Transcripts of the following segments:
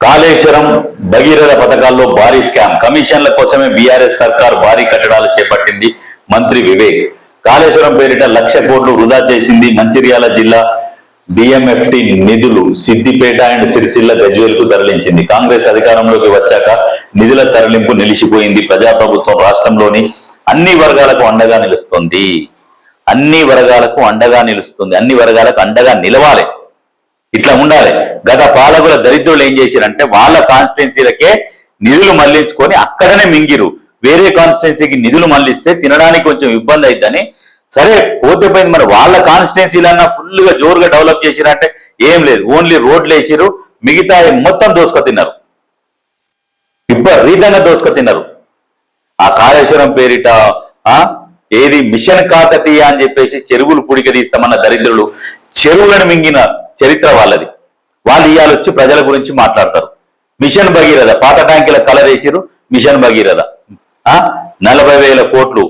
కాళేశ్వరం భగీరథ పథకాల్లో భారీ స్కామ్. కమిషన్ల కోసమే బీఆర్ఎస్ సర్కార్ భారీ కట్టడాలు చేపట్టింది. మంత్రి వివేక్ కాళేశ్వరం పేరిట 1,00,000 కోట్లు వృధా చేసింది. మంచిర్యాల జిల్లా డిఎంఎఫ్టి నిధులు సిద్దిపేట అండ్ సిరిసిల్ల గజ్వేల్కు తరలించింది. కాంగ్రెస్ అధికారంలోకి వచ్చాక నిధుల తరలింపు నిలిచిపోయింది. ప్రజాప్రభుత్వం రాష్ట్రంలోని అన్ని వర్గాలకు అండగా నిలుస్తుంది. అన్ని వర్గాలకు అండగా నిలవాలి. ఇట్లా ఉండాలి. గత పాలకుల దరిద్రులు ఏం చేశారంటే వాళ్ళ కాన్స్టిట్యున్సీలకే నిధులు మళ్లించుకొని అక్కడనే మింగిరు. వేరే కాన్స్టిట్యున్సీకి నిధులు మళ్లిస్తే తినడానికి కొంచెం ఇబ్బంది అవుతుందని సరే పోతే పోయింది. మరి వాళ్ళ కాన్స్టిట్యున్సీలన్నా ఫుల్ గా జోరుగా డెవలప్ చేసిరంటే ఏం లేదు. ఓన్లీ రోడ్లు వేసిరు, మిగతా మొత్తం దోసుక తిన్నారు. విపరీతంగా దోసుక తిన్నారు. ఆ కాళేశ్వరం పేరిట ఏది మిషన్ కాకతీయ అని చెప్పేసి చెరువులు పుడికదీస్తామన్న దరిద్రులు చెరువులను మింగిన చరిత్ర వాళ్ళది. వాళ్ళు ఇవాళ వచ్చి ప్రజల గురించి మాట్లాడతారు. మిషన్ భగీరథ పాత ట్యాంకుల కలర్ వేసిరు. మిషన్ భగీరథ 40,000 కోట్లు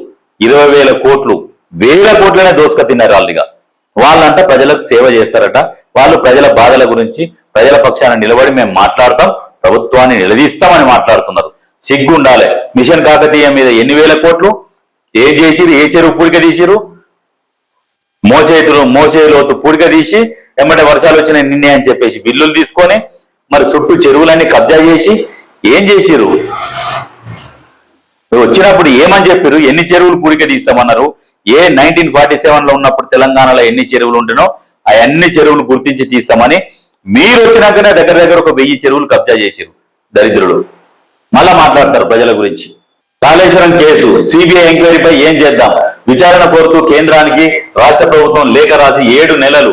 20,000 కోట్లు 1,000 కోట్లనే దోసుక తిన్నారు వాళ్ళుగా. వాళ్ళంట ప్రజలకు సేవ చేస్తారట. వాళ్ళు ప్రజల బాధల గురించి ప్రజల పక్షాన నిలబడి మేము మాట్లాడతాం, ప్రభుత్వాన్ని నిలదీస్తామని మాట్లాడుతున్నారు. సిగ్గు ఉండాలి. మిషన్ కాకతీయ మీద ఎన్ని వేల కోట్లు ఏం చేసిరు? ఏ చెరువు పూడిక తీసిరు? మోచేలోతు పూడిక తీసి ఎమ్మటే వర్షాలు వచ్చిన నిన్నే అని చెప్పేసి బిల్లులు తీసుకొని మరి చుట్టూ చెరువులన్నీ కబ్జా చేసి ఏం చేసిరు? వచ్చినప్పుడు ఏమని చెప్పారు? ఎన్ని చెరువులు పూడిక తీస్తామన్నారు? 1947లో ఉన్నప్పుడు తెలంగాణలో ఎన్ని చెరువులు ఉంటునో ఆ అన్ని చెరువులు గుర్తించి తీస్తామని మీరు వచ్చినాకనే దగ్గర ఒక 1000 చెరువులు కబ్జా చేసిరు దరిద్రులు. మళ్ళా మాట్లాడతారు ప్రజల గురించి. కాళేశ్వరం కేసు సిబిఐ ఎంక్వైరీపై ఏం చేద్దాం? విచారణ కోరుతూ కేంద్రానికి రాష్ట్ర ప్రభుత్వం లేఖ రాసి 7 నెలలు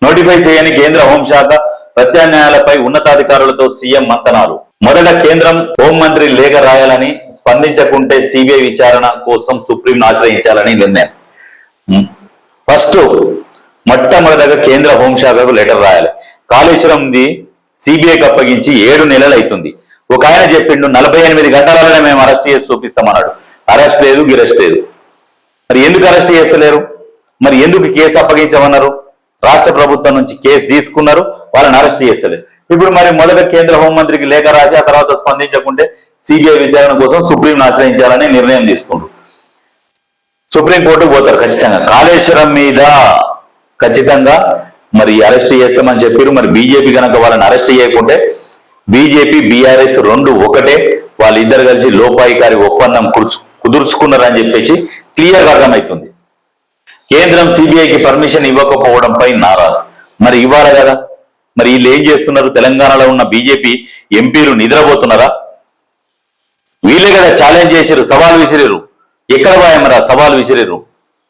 నోటిఫై చేయని కేంద్ర హోంశాఖ. ప్రత్యామ్నాయాలపై ఉన్నతాధికారులతో సీఎం మంతనాలు. మొదట కేంద్రం హోంమంత్రి లేఖ రాయాలని, స్పందించకుంటే సిబిఐ విచారణ కోసం సుప్రీంను ఆశ్రయించాలని నిర్ణయం. మొట్టమొదటగా కేంద్ర హోంశాఖకు లెటర్ రాయాలి. కాళేశ్వరంది సిబిఐకి అప్పగించి 7 నెలలు అవుతుంది. ఒక ఆయన చెప్పిండు 48 గంటలలోనే మేము అరెస్ట్ చేసి చూపిస్తామన్నాడు. అరెస్ట్ లేదు, గిరెస్ట్ లేదు. మరి ఎందుకు అరెస్ట్ చేస్తలేరు? మరి ఎందుకు కేసు అప్పగించమన్నారు? రాష్ట్ర ప్రభుత్వం నుంచి కేసు తీసుకున్నారు, వాళ్ళని అరెస్ట్ చేస్తలేదు. ఇప్పుడు మరి మొదట కేంద్ర హోంమంత్రికి లేఖ రాసి ఆ తర్వాత స్పందించకుంటే సిబిఐ విచారణ కోసం సుప్రీంను ఆశ్రయించాలని నిర్ణయం తీసుకుంటారు. సుప్రీంకోర్టుకు పోతారు ఖచ్చితంగా. కాళేశ్వరం మీద ఖచ్చితంగా మరి అరెస్ట్ చేస్తామని చెప్పారు. మరి బీజేపీ కనుక వాళ్ళని అరెస్ట్ చేయకుంటే బీజేపీ బీఆర్ఎస్ 2 ఒకటే. వాళ్ళిద్దరు కలిసి లోపాయికారి ఒప్పందం కుదుర్చుకున్నారని చెప్పేసి క్లియర్గా అర్థమవుతుంది. కేంద్రం సిబిఐకి పర్మిషన్ ఇవ్వకపోవడంపై నారాజ్. మరి ఇవ్వాలి కదా. మరి వీళ్ళు ఏం చేస్తున్నారు? తెలంగాణలో ఉన్న బీజేపీ ఎంపీలు నిద్రపోతున్నారా? వీళ్ళే కదా ఛాలెంజ్ చేసిరు, సవాల్ విసిరారు. ఎక్కడ పోయా మరి ఆ సవాల్ విసిరారు?